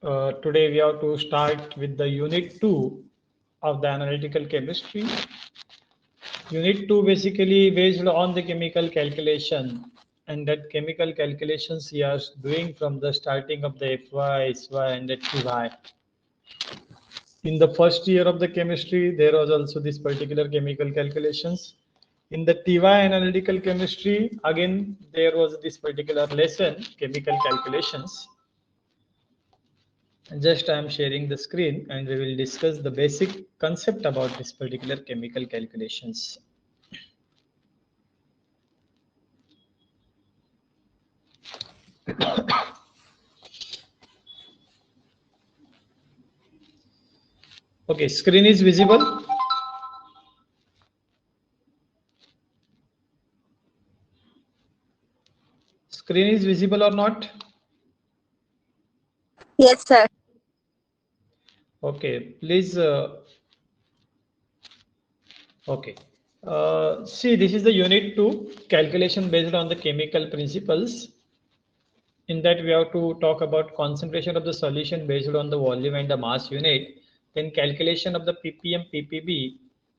Today we have to start with the unit 2 of the analytical chemistry. Unit 2 basically based on the chemical calculation, and that chemical calculations we are doing from the starting of the FY, SY and the TY. In the first year of the chemistry, there was also this particular chemical calculations. In the TY analytical chemistry, again, there was this particular lesson, chemical calculations. Just I am sharing the screen and we will discuss the basic concept about this particular chemical calculations. Okay, screen is visible. Screen is visible or not? Yes, sir. Okay, please. Okay. See, this is the unit 2 calculation based on the chemical principles. In that we have to talk about concentration of the solution based on the volume and the mass unit, then calculation of the ppm, ppb,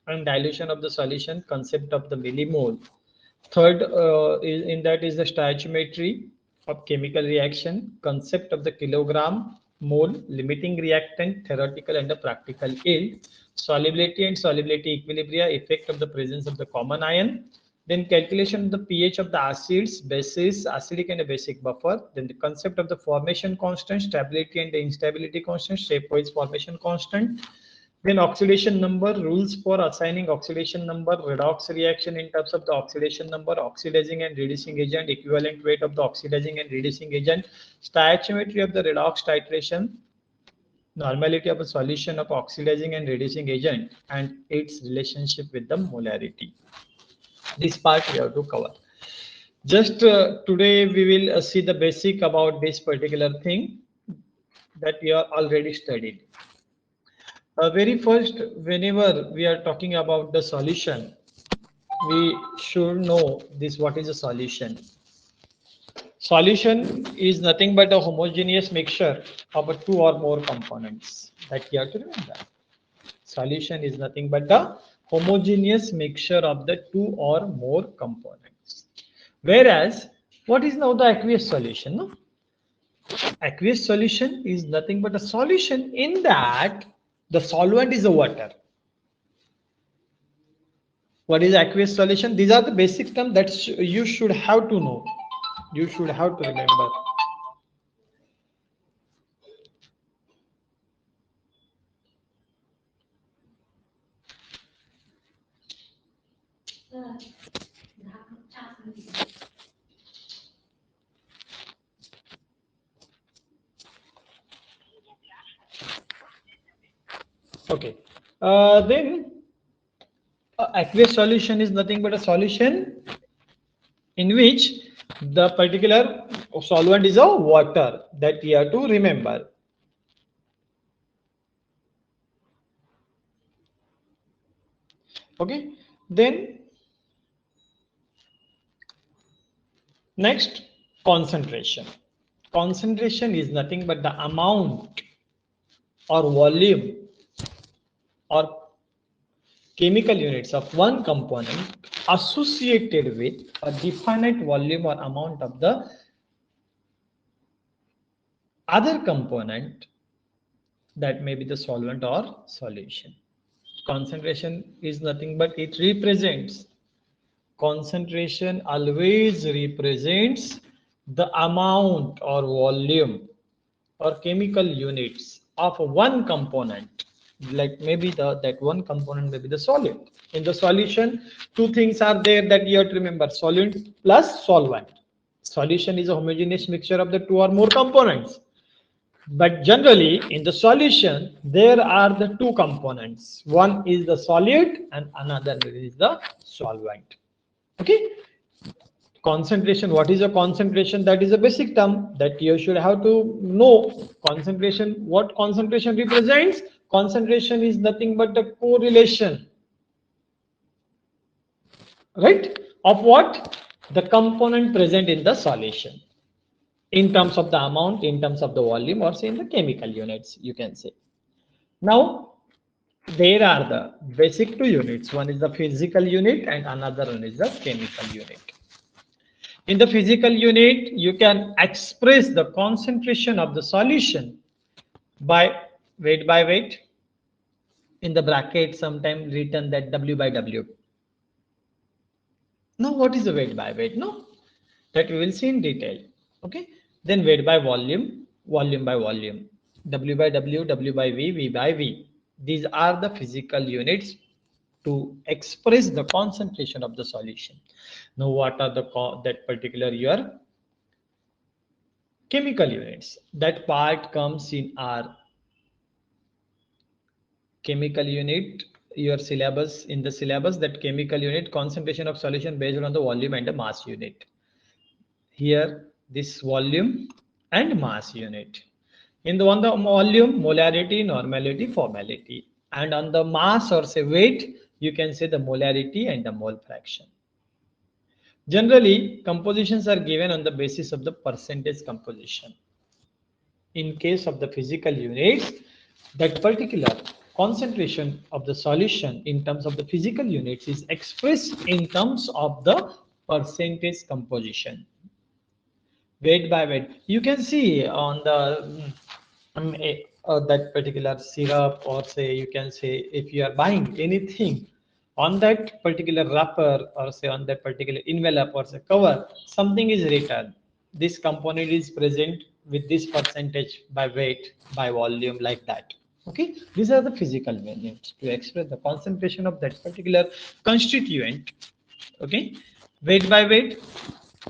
and dilution of the solution, concept of the millimole. Third, in that is the stoichiometry of chemical reaction, concept of the kilogram, mole, limiting reactant, theoretical and the practical yield, solubility and solubility equilibria, effect of the presence of the common ion, then calculation of the pH of the acids, bases, acidic and a basic buffer, then the concept of the formation constant, stability and the instability constant, stepwise formation constant, then oxidation number, rules for assigning oxidation number, redox reaction in terms of the oxidation number, oxidizing and reducing agent, equivalent weight of the oxidizing and reducing agent, stoichiometry of the redox titration, normality of a solution of oxidizing and reducing agent, and its relationship with the molarity. This part we have to cover. Just today we will see the basic about this particular thing that we are already studied. Very first, whenever we are talking about the solution, we should know this: what is a solution? Solution is nothing but a homogeneous mixture of two or more components. That you have to remember. Solution is nothing but the homogeneous mixture of the two or more components. Whereas, what is now the aqueous solution? No? Aqueous solution is nothing but a solution in that the solvent is a water. What is aqueous solution? These are the basic terms that you should have to know. You should have to remember. Okay. Then aqueous solution is nothing but a solution in which the particular solvent is a water. That you have to remember. Okay. Then next, concentration. Concentration is nothing but the amount or volume or chemical units of one component associated with a definite volume or amount of the other component, that may be the solvent or solution. Concentration is nothing but it represents, concentration always represents the amount or volume or chemical units of one component. Like maybe that one component may be the solid. In the solution, two things are there that you have to remember: solute plus solvent. Solution is a homogeneous mixture of the two or more components. But generally, in the solution, there are the two components. One is the solute and another is the solvent. Okay. Concentration. What is a concentration? That is a basic term that you should have to know. Concentration. What concentration represents? Concentration is nothing but a correlation, right, of what? The component present in the solution. in terms of the amount, in terms of the volume, or say in the chemical units, you can say. Now, there are the basic two units. One is the physical unit and another one is the chemical unit. In the physical unit, you can express the concentration of the solution by weight. In the bracket, sometimes written that W by W. Now, what is the weight by weight? No, that we will see in detail. Okay. Then weight by volume, volume by volume, W by W, W by V, V by V. These are the physical units to express the concentration of the solution. Now, what are the that particular your chemical units? That part comes in our chemical unit, your syllabus. In the syllabus, that chemical unit, concentration of solution based on the volume and the mass unit. Here, this volume and mass unit. In the on the volume, molarity, normality, formality, and on the mass or say weight, you can say the molarity and the mole fraction. Generally, compositions are given on the basis of the percentage composition. In case of the physical units, that particular concentration of the solution in terms of the physical units is expressed in terms of the percentage composition. Weight by weight, you can see on the that particular syrup, or say you can say if you are buying anything, on that particular wrapper or say on that particular envelope or say cover, something is written, this component is present with this percentage by weight by volume, like that. Okay, these are the physical units to express the concentration of that particular constituent. Okay, weight by weight,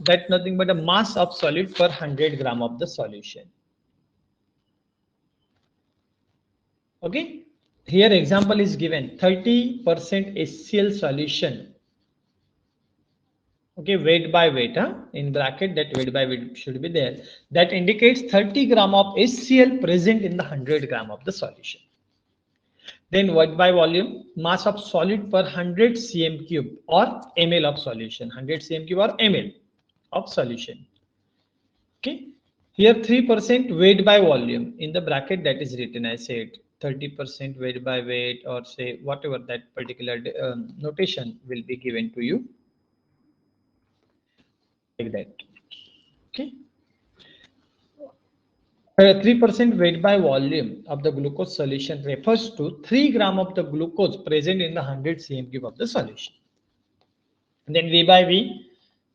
that nothing but a mass of solid per 100 gram of the solution. Okay, here example is given 30% HCl solution. Okay, weight by weight, in bracket, that weight by weight should be there. That indicates 30 gram of HCl present in the 100 gram of the solution. Then weight by volume, mass of solid per 100 cm cube or ml of solution, 100 cm cube or ml of solution. Okay, here 3% weight by volume, in the bracket that is written, I said 30% weight by weight, or say whatever that particular notation will be given to you, like that. Okay, 3% weight by volume of the glucose solution refers to 3 gram of the glucose present in the 100 cm cube of the solution. And then V by V,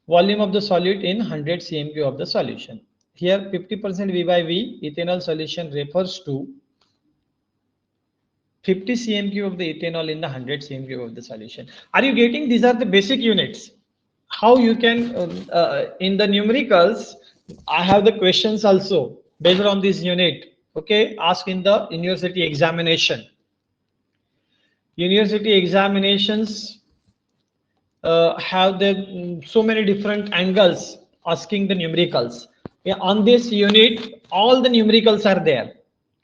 volume of the solute in 100 cm cube of the solution. Here 50% V by V ethanol solution refers to 50 cm cube of the ethanol in the 100 cm cube of the solution. Are you getting? These are the basic units. How you can, in the numericals, I have the questions also based on this unit. Okay, ask in the university examination. University examinations have the so many different angles asking the numericals. Yeah, on this unit, all the numericals are there,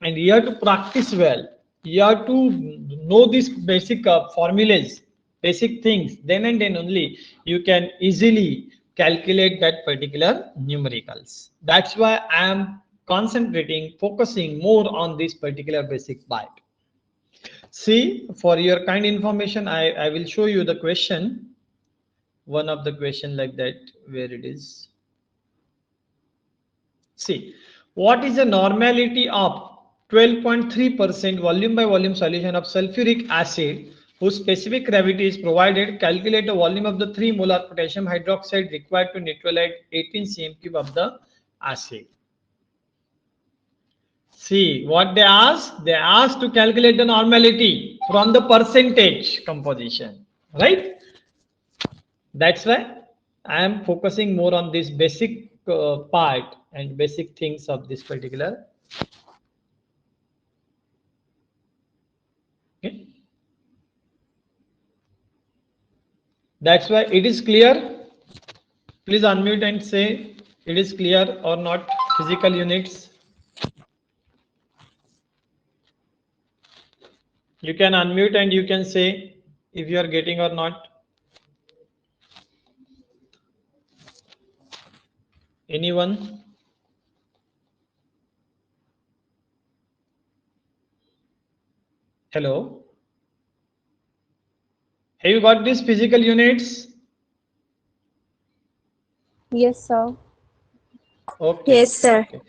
and you have to practice well. You have to know these basic formulas, basic things. Then and then only you can easily calculate that particular numericals. That's why I am concentrating, focusing more on this particular basic part. See, for your kind information, I will show you the question. One of the question like that, where it is. See, what is the normality of 12.3% volume by volume solution of sulfuric acid whose specific gravity is provided? Calculate the volume of the 3 molar potassium hydroxide required to neutralize 18 cm cube of the acid. See what they ask? They ask to calculate the normality from the percentage composition, right? That's why I am focusing more on this basic part and basic things of this particular. Okay. That's why it is clear. Please unmute and say it is clear or not. Physical units. You can unmute and you can say if you are getting or not. Anyone? Hello. Have you got these physical units? Yes, sir. Okay. Yes, sir. Okay.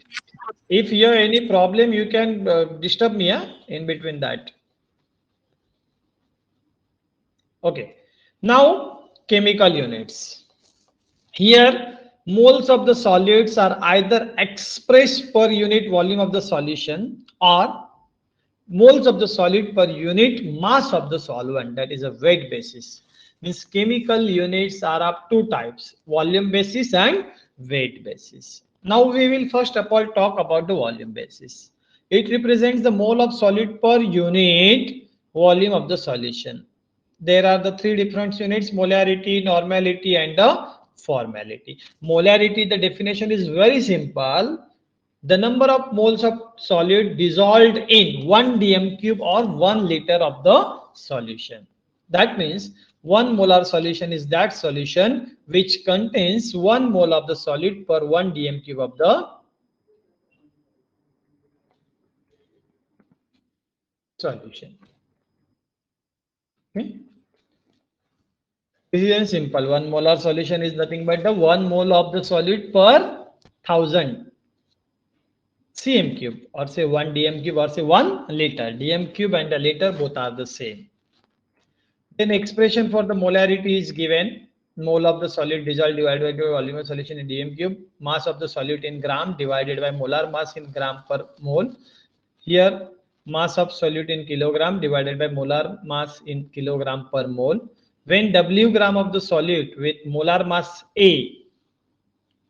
If you have any problem, you can disturb me in between that. Okay. Now, chemical units. Here, moles of the solids are either expressed per unit volume of the solution or moles of the solid per unit mass of the solvent, that is a weight basis. Means chemical units are of two types, volume basis and weight basis. Now we will first of all talk about the volume basis. It represents the mole of solid per unit volume of the solution. There are the three different units: molarity, normality and the formality. Molarity, the definition is very simple: the number of moles of solid dissolved in 1 dm cube or 1 liter of the solution. That means 1 molar solution is that solution which contains 1 mole of the solid per 1 dm cube of the solution. Okay. This is very simple. 1 molar solution is nothing but the 1 mole of the solid per 1000 cm cube, or say 1 dm cube, or say 1 liter. Dm cube and a liter both are the same. Then expression for the molarity is given: mole of the solid dissolved divided by volume of solution in dm cube, mass of the solute in gram divided by molar mass in gram per mole. Here mass of solute in kilogram divided by molar mass in kilogram per mole. When W gram of the solute with molar mass A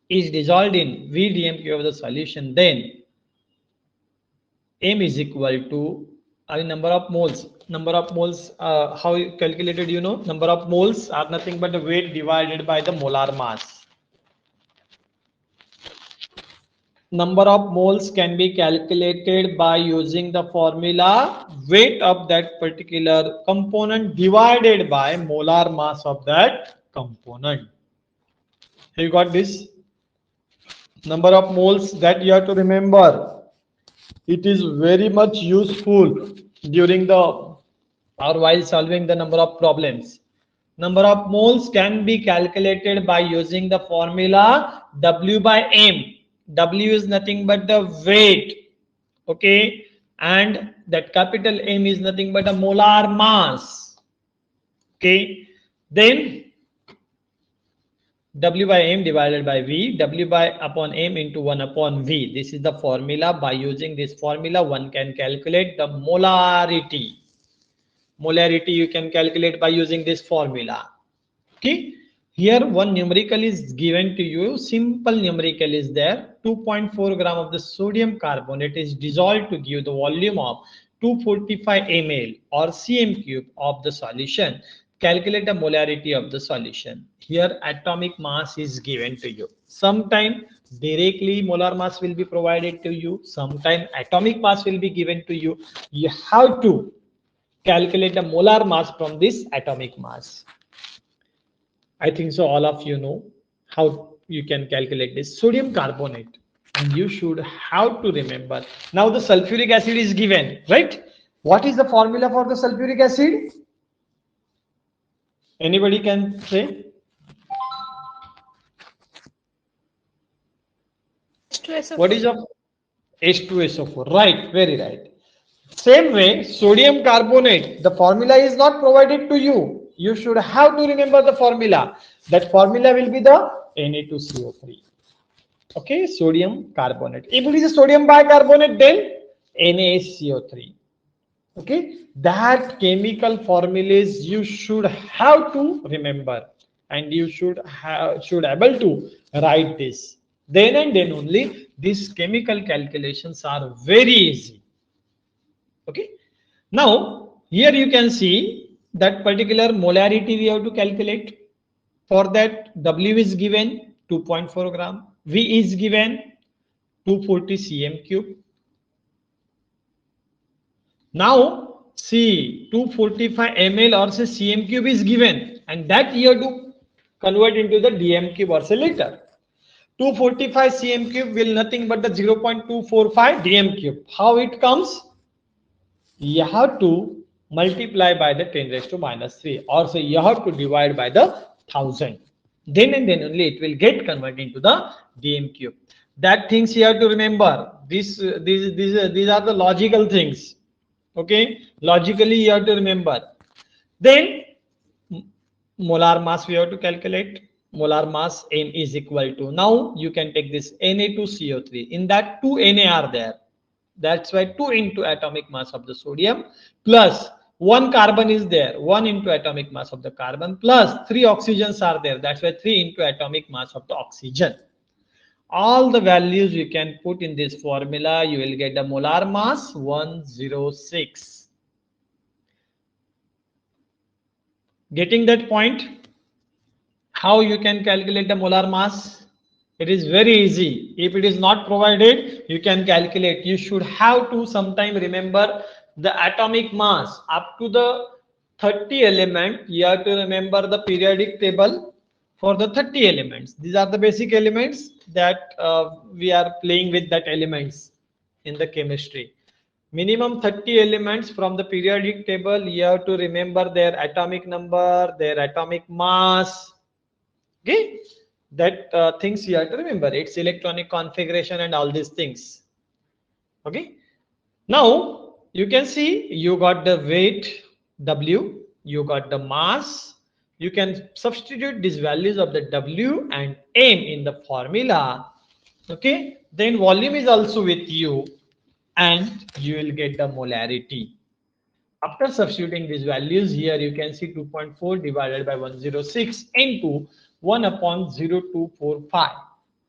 is dissolved in V dm cube of the solution, then M is equal to number of moles. Number of moles, how you calculated? You know, number of moles are nothing but the weight divided by the molar mass. Number of moles can be calculated by using the formula weight of that particular component divided by molar mass of that component. Have you got this? Number of moles that you have to remember. It is very much useful during the or while solving the number of problems. Number of moles can be calculated by using the formula W by M. W is nothing but the weight, okay, and that capital M is nothing but a molar mass, okay. Then W by M divided by V, W by upon M into 1 upon V. This is the formula. By using this formula, one can calculate the molarity. Molarity you can calculate by using this formula. Okay. Here one numerical is given to you. Simple numerical is there. 2.4 gram of the sodium carbonate is dissolved to give the volume of 245 ml or cm cube of the solution. Calculate the molarity of the solution. Here atomic mass is given to you. Sometime directly molar mass will be provided to you. Sometime atomic mass will be given to you. You have to calculate the molar mass from this atomic mass. I think so all of you know how you can calculate this. Sodium carbonate, and you should have to remember. Now the sulfuric acid is given, right? What is the formula for the sulfuric acid? Anybody can say? What is of H2SO4? Right, very right. Same way, sodium carbonate, the formula is not provided to you. You should have to remember the formula. That formula will be the Na2CO3. Okay, sodium carbonate. If it is a sodium bicarbonate, then NaCO3. Okay, that chemical formulas you should have to remember, and you should able to write this. Then and then only these chemical calculations are very easy. Okay. Now here you can see that particular molarity we have to calculate. For that W is given 2.4 gram, V is given 240 cm cube. Now see 245 ml or say cm cube is given, and that you have to convert into the dm cube or say liter. 245 cm cube will nothing but the 0.245 dm cube. How it comes? you have to multiply by the 10 raised to minus 3, or say you have to divide by the 1000. Then and then only it will get converted into the dm cube. That things you have to remember. These are the logical things. Okay, logically you have to remember. Then molar mass we have to calculate. Molar mass m is equal to, now you can take this Na2CO3. In that 2 Na are there. That's why 2 into atomic mass of the sodium plus 1 carbon is there. 1 into atomic mass of the carbon plus 3 oxygens are there. That's why 3 into atomic mass of the oxygen. All the values you can put in this formula. You will get the molar mass 106. Getting that point? How you can calculate the molar mass? It is very easy. If it is not provided, you can calculate. You should have to sometime remember the atomic mass up to the 30 element. You have to remember the periodic table for the 30 elements. These are the basic elements that we are playing with, that elements in the chemistry. Minimum 30 elements from the periodic table. You have to remember their atomic number, their atomic mass. Okay, that things you have to remember, its electronic configuration and all these things. Okay, now you can see you got the weight W, you got the mass. You can substitute these values of the W and M in the formula. Okay, then volume is also with you and you will get the molarity. After substituting these values here, you can see 2.4 divided by 106 into 1 upon 0245,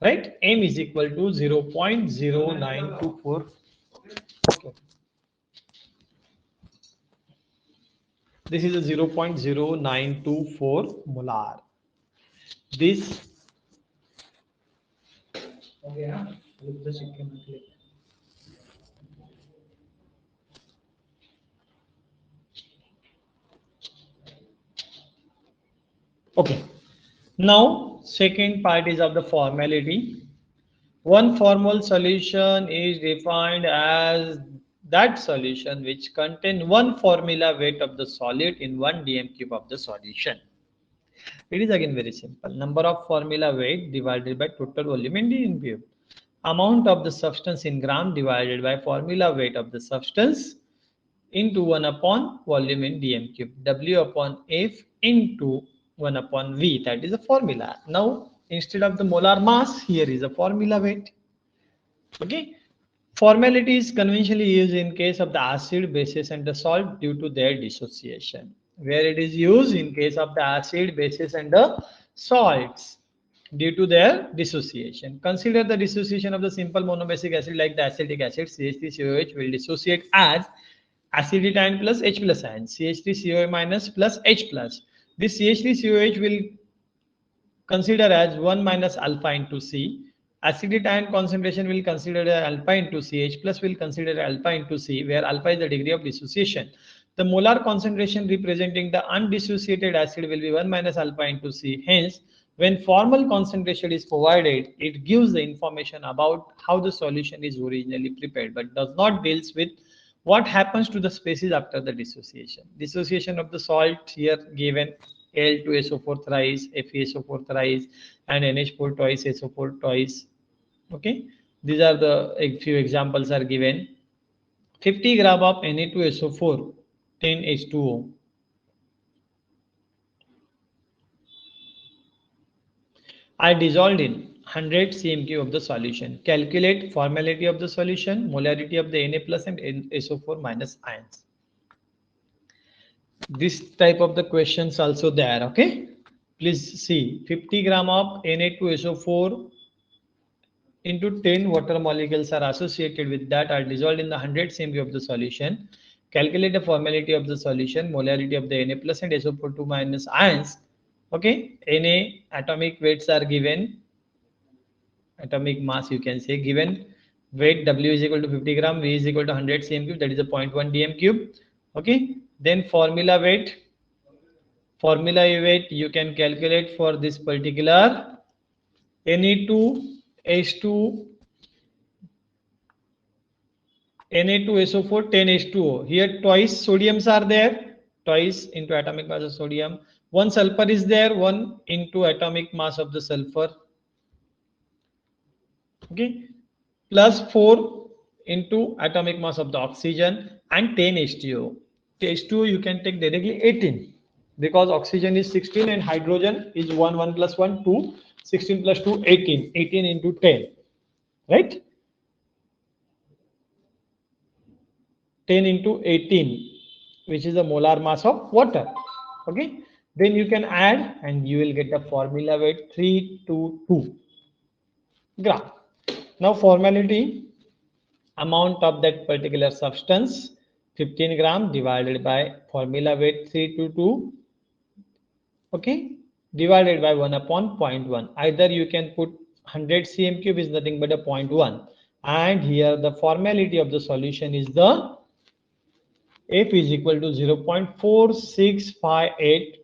right? M is equal to 0.0924. Okay. This is a 0.0924 molar. This. Okay, okay. Now, second part is of the formality. One formal solution is defined as that solution which contain one formula weight of the solid in 1 dm cube of the solution. It is again very simple. Number of formula weight divided by total volume in dm cube. Amount of the substance in gram divided by formula weight of the substance into 1 upon volume in dm cube. W upon F into 1 upon V. That is a formula. Now, instead of the molar mass, here is a formula weight. Okay. Formality is conventionally used in case of the acid, bases, and the salt due to their dissociation. Where it is used in case of the acid, bases, and the salts due to their dissociation. Consider the dissociation of the simple monobasic acid like the acetic acid. CH3COH will dissociate as acidity ion plus H plus ion. CH3COA minus plus H plus. This CH3COH will consider as 1 minus alpha into C. Acidity ion concentration will consider alpha into CH plus will consider alpha into C, where alpha is the degree of dissociation. The molar concentration representing the undissociated acid will be 1 minus alpha into C. Hence, when formal concentration is provided, it gives the information about how the solution is originally prepared, but does not deals with what happens to the species after the dissociation. Dissociation of the salt here given Al2SO4 thrice, FeSO4 thrice, and NH4 twice, SO4 twice. Okay, these are the a few examples are given. 50 gram of Na2SO4, 10H2O. are dissolved in 100 cm3 of the solution. Calculate formality of the solution, molarity of the Na plus and SO4 minus ions. This type of the questions also there. Okay, please see 50 gram of Na2SO4 into 10 water molecules are associated with that are dissolved in the 100 cm3 of the solution. Calculate the formality of the solution, molarity of the Na plus and SO4 2 minus ions. Okay, Na atomic weights are given, atomic mass you can say given, weight W is equal to 50 gram, V is equal to 100 cm cube, that is a 0.1 dm cube. Okay, then formula weight you can calculate for this particular Na2H2 Na2SO4, 10H2O. Here twice sodiums are there, twice into atomic mass of sodium. One sulfur is there, 1 into atomic mass of the sulfur. Okay, plus 4 into atomic mass of the oxygen and 10 H2O. H2O you can take directly 18 because oxygen is 16 and hydrogen is 1 plus 1 2, 16 plus 2 18, 18 into 10, right? 10 into 18, which is the molar mass of water. Okay, then you can add and you will get the formula weight 322 gram. Now formality, amount of that particular substance 15 gram divided by formula weight 322, okay, divided by 1 upon 0.1. Either you can put 100 cm cube is nothing but a 0.1, and here the formality of the solution is the F is equal to 0.4658.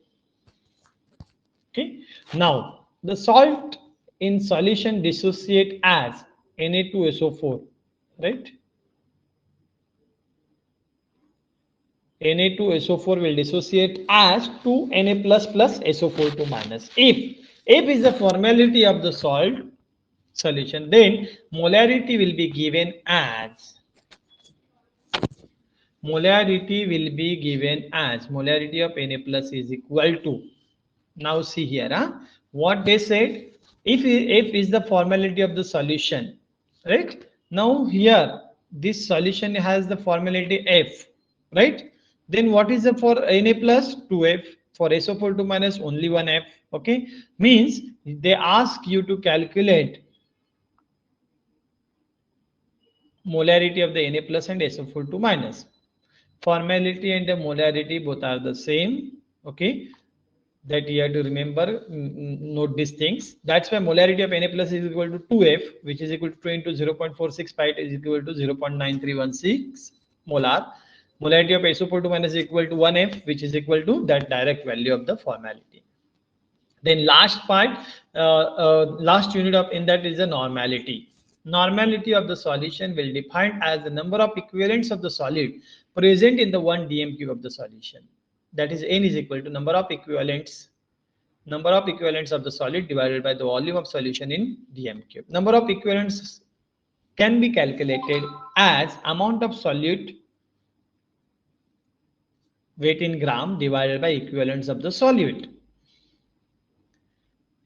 Okay, now the salt in solution dissociate as Na2SO4, right? Na2SO4 will dissociate as 2Na plus plus SO4 2 minus. If is the formality of the salt solution, then molarity will be given as molarity of Na plus is equal to. Now see here, what they said, if is the formality of the solution, right? Now here this solution has the formality F, right? Then what is the for Na plus 2F, for SO4 2 minus only 1F, okay? Means they ask you to calculate molarity of the Na plus and SO4 2 minus. Formality and the molarity both are the same, okay? That you have to remember, note these things. That's why molarity of Na plus is equal to 2F, which is equal to 2 into 0.465 is equal to 0.9316 molar. Molarity of SO4 2 minus is equal to 1F, which is equal to that direct value of the formality. Then last part, last unit of in that is the normality. Normality of the solution will defined as the number of equivalents of the solid present in the 1 dm cube of the solution. That is N is equal to number of equivalents of the solid divided by the volume of solution in dm cube. Number of equivalents can be calculated as amount of solute weight in gram divided by equivalents of the solute.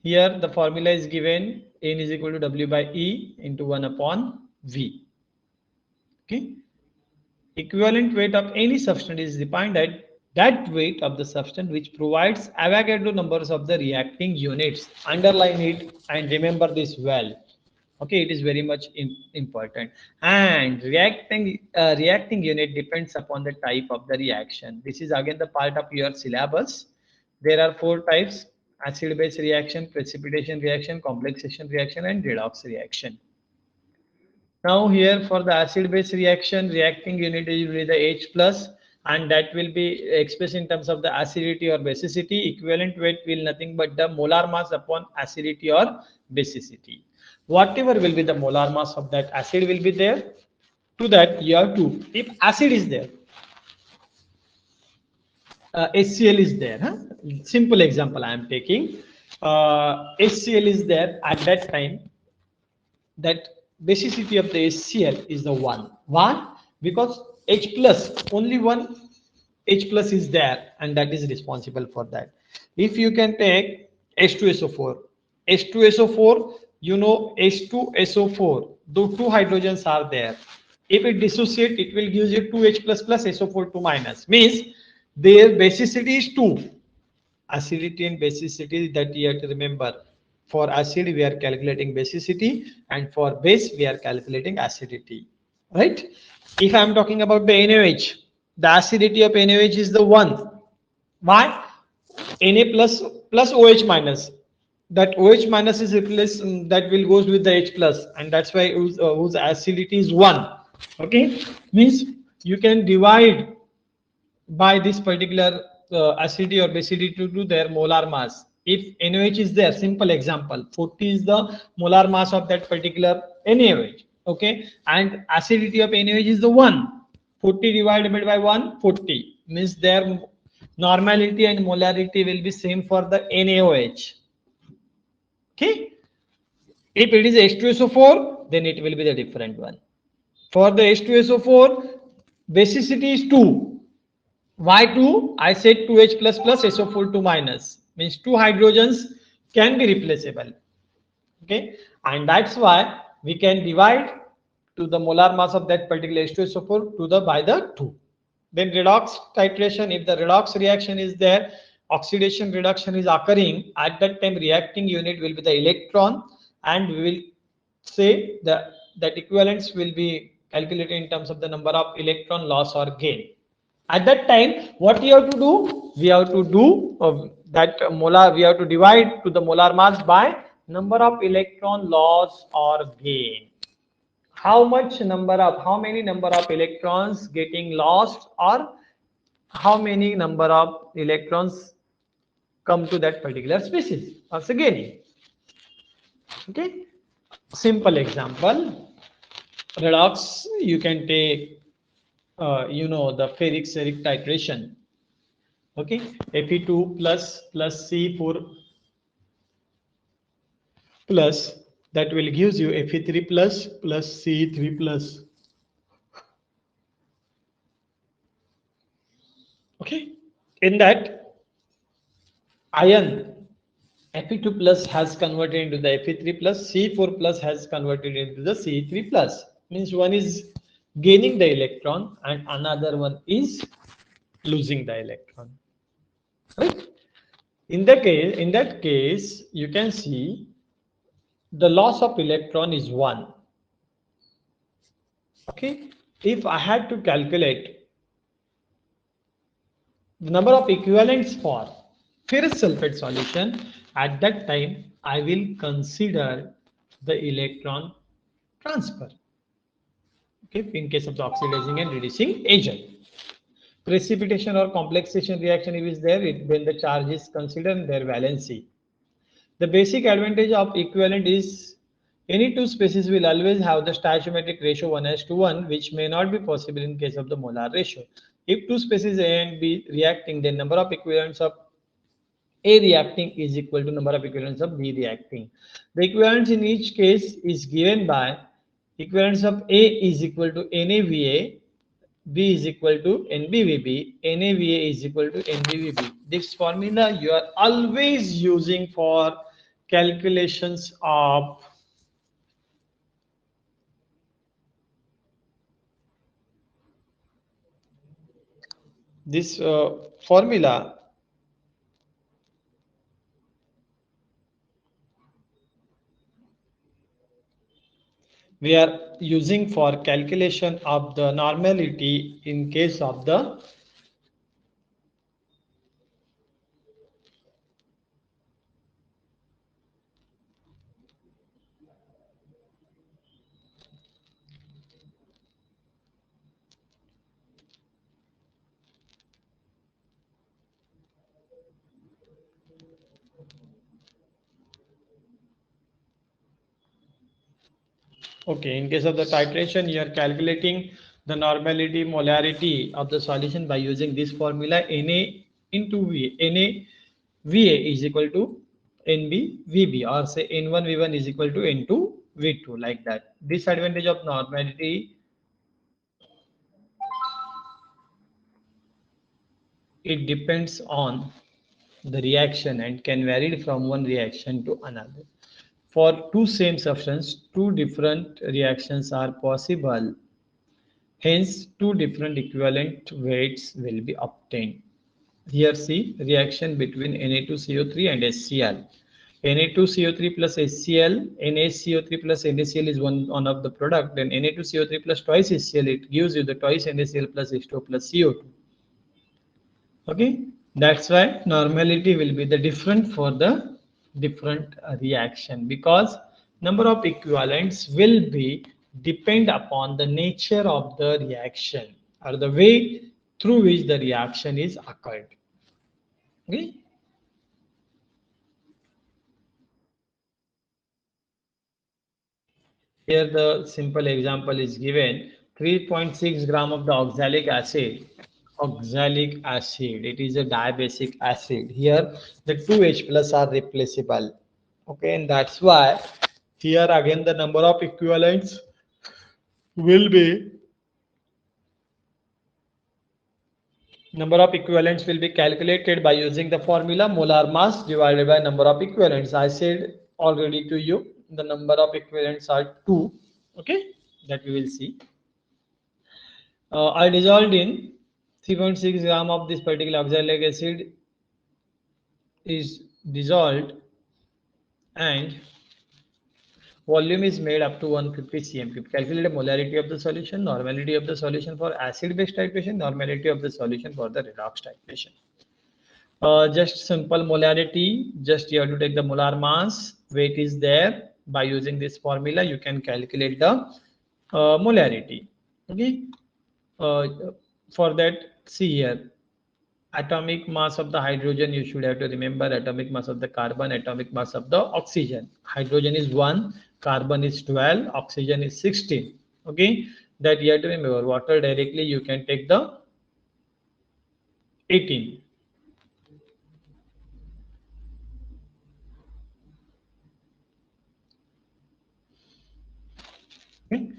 Here the formula is given, N is equal to W by E into 1 upon V. Okay. Equivalent weight of any substance is defined at that weight of the substance which provides Avogadro numbers of the reacting units. Underline it and remember this well. Okay, it is very much important. And reacting unit depends upon the type of the reaction. This is again the part of your syllabus. There are 4 types: acid-base reaction, precipitation reaction, complexation reaction, and redox reaction. Now here for the acid-base reaction, reacting unit is with the H plus, and that will be expressed in terms of the acidity or basicity. Equivalent weight will nothing but the molar mass upon acidity or basicity. Whatever will be the molar mass of that acid will be there. To that you have to, if acid is there, HCl is there. Simple example I am taking. HCl is there at that time. That basicity of the HCl is the 1. Why? Because H plus, only one H plus is there, and that is responsible for that. If you can take H2SO4, H2SO4, you know H2SO4, though 2 hydrogens are there. If it dissociate, it will give you 2H plus plus SO4 2 minus. Means their basicity is 2. Acidity and basicity, that you have to remember. For acid we are calculating basicity, and for base we are calculating acidity, right? If I am talking about the NaOH, the acidity of NaOH is the 1. Why? Na plus OH minus. That OH minus is replaced, that will goes with the H plus, and that's why whose acidity is 1. Okay, means you can divide by this particular acidity or basicity to their molar mass. If NaOH is there, simple example, 40 is the molar mass of that particular NaOH. Okay, and acidity of NaOH is the 1. 40 divided by 1, 40 means their normality and molarity will be same for the NaOH. Okay, if it is H2SO4, then it will be the different one. For the H2SO4, basicity is 2. Why 2? I said 2H plus plus SO4 2 minus means 2 hydrogens can be replaceable. Okay, and that's why we can divide to the molar mass of that particular H2SO4 to the by the 2. Then redox titration, if the redox reaction is there, oxidation reduction is occurring, at that time reacting unit will be the electron, and we will say that equivalence will be calculated in terms of the number of electron loss or gain. At that time, what we have to do? We have to do that molar, we have to divide to the molar mass by number of electron loss or gain. How many number of electrons getting lost, or how many number of electrons come to that particular species once again. Okay, simple example, redox, you can take the ferric steric titration. Okay, Fe2 plus C4 plus, that will gives you Fe3 plus C3 plus. Okay, in that ion Fe2 plus has converted into the Fe3 plus, C4 plus has converted into the C3 plus. Means one is gaining the electron and another one is losing the electron. Right? In that case, you can see the loss of electron is 1. Okay, if I had to calculate the number of equivalents for ferrous sulfate solution, at that time I will consider the electron transfer. Okay, in case of the oxidizing and reducing agent. Precipitation or complexation reaction if is there, when the charge is considered their valency. The basic advantage of equivalent is any two species will always have the stoichiometric ratio 1:1, which may not be possible in case of the molar ratio. If two species A and B reacting, then number of equivalents of A reacting is equal to number of equivalents of B reacting. The equivalence in each case is given by equivalence of A is equal to NaVA, B is equal to NbVb, NaVA is equal to NbVb. This formula you are always using for calculations of this formula we are using for calculation of the normality in case of the okay, in case of the titration, you are calculating the normality molarity of the solution by using this formula Na into V. Na Va is equal to Nb Vb, or say N1 V1 is equal to N2 V2, like that. Disadvantage of normality, it depends on the reaction and can vary from one reaction to another. For two same substance, two different reactions are possible. Hence, two different equivalent weights will be obtained. Here see reaction between Na2CO3 and HCl. Na2CO3 plus HCl, NaCO3 plus NaCl is one of the product. Then Na2CO3 plus twice HCl, it gives you the twice NaCl plus H2O plus CO2. Okay, that's why normality will be the different for the different reaction, because number of equivalents will be depend upon the nature of the reaction or the way through which the reaction is occurred. Okay. Here the simple example is given 3.6 gram of the oxalic acid. Oxalic acid, it is a diabasic acid. Here the 2H plus are replaceable. Okay, and that's why here again the number of equivalents will be calculated by using the formula molar mass divided by number of equivalents. I said already to you the number of equivalents are 2. Okay, that we will see. I dissolved in 3.6 gram of this particular oxalic acid is dissolved and volume is made up to 150 cm3. Calculate the molarity of the solution, normality of the solution for acid-base titration, normality of the solution for the redox titration. Just simple molarity, just you have to take the molar mass, weight is there. By using this formula, you can calculate the molarity. Okay. For that, see here, atomic mass of the hydrogen, you should have to remember atomic mass of the carbon, atomic mass of the oxygen. Hydrogen is 1, carbon is 12, oxygen is 16. Okay, that you have to remember. Water directly you can take the 18. Okay.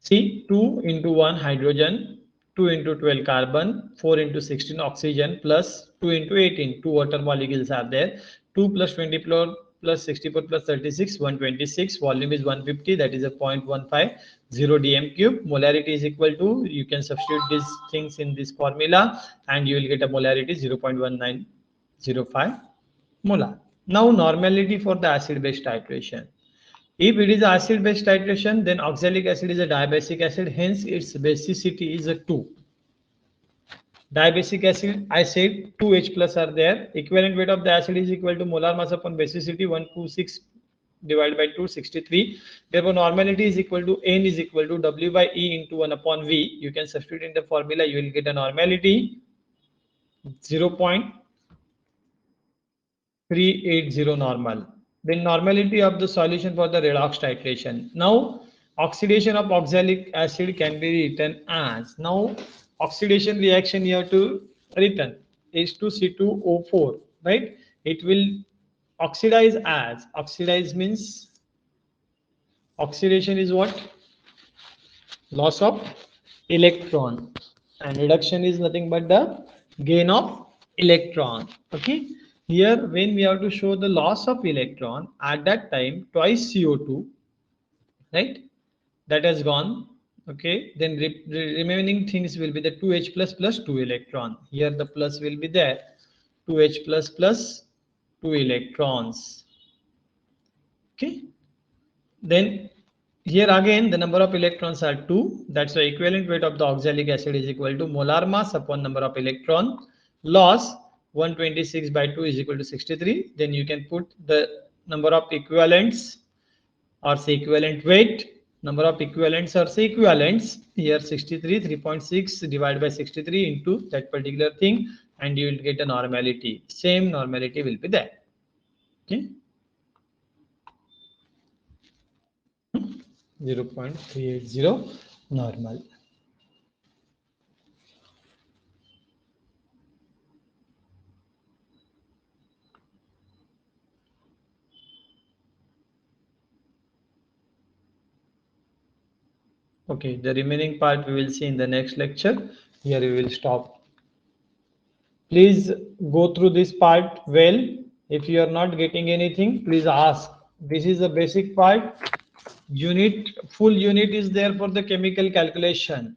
See, 2 into 1 hydrogen, 2 into 12 carbon, 4 into 16 oxygen, plus 2 into 18, 2 water molecules are there. 2 plus 24 plus 64 plus 36, 126. Volume is 150, that is a 0.150 dm cube. Molarity is equal to, you can substitute these things in this formula and you will get a molarity 0.1905 molar. Now normality for the acid-base titration. If it is acid-base titration, then oxalic acid is a diabasic acid, hence its basicity is a 2. Diabasic acid, I said 2H plus are there. Equivalent weight of the acid is equal to molar mass upon basicity 126 divided by 263. Therefore, normality is equal to N is equal to W by E into 1 upon V. You can substitute in the formula, you will get a normality 0.380 normal. Then normality of the solution for the redox titration. Now oxidation of oxalic acid can be written as, now oxidation reaction you have to written H2C2O4, right? It will oxidize as, oxidize means oxidation is what? Loss of electron, and reduction is nothing but the gain of electron. Okay, here when we have to show the loss of electron, at that time twice CO2, right, that has gone. Okay, then remaining things will be the 2H plus plus 2 electron. Here the plus will be there, 2H plus plus 2 electrons. Okay, then here again the number of electrons are 2. That's why equivalent weight of the oxalic acid is equal to molar mass upon number of electron. Loss 126 by 2 is equal to 63. Then you can put the number of equivalents or say equivalent weight. Number of equivalents or say equivalents. Here 63, 3.6 divided by 63 into that particular thing, and you will get a normality. Same normality will be there. Okay. 0.380 normal. Okay, the remaining part we will see in the next lecture. Here we will stop. Please go through this part well. If you are not getting anything, please ask. This is the basic part. Unit, full unit is there for the chemical calculation.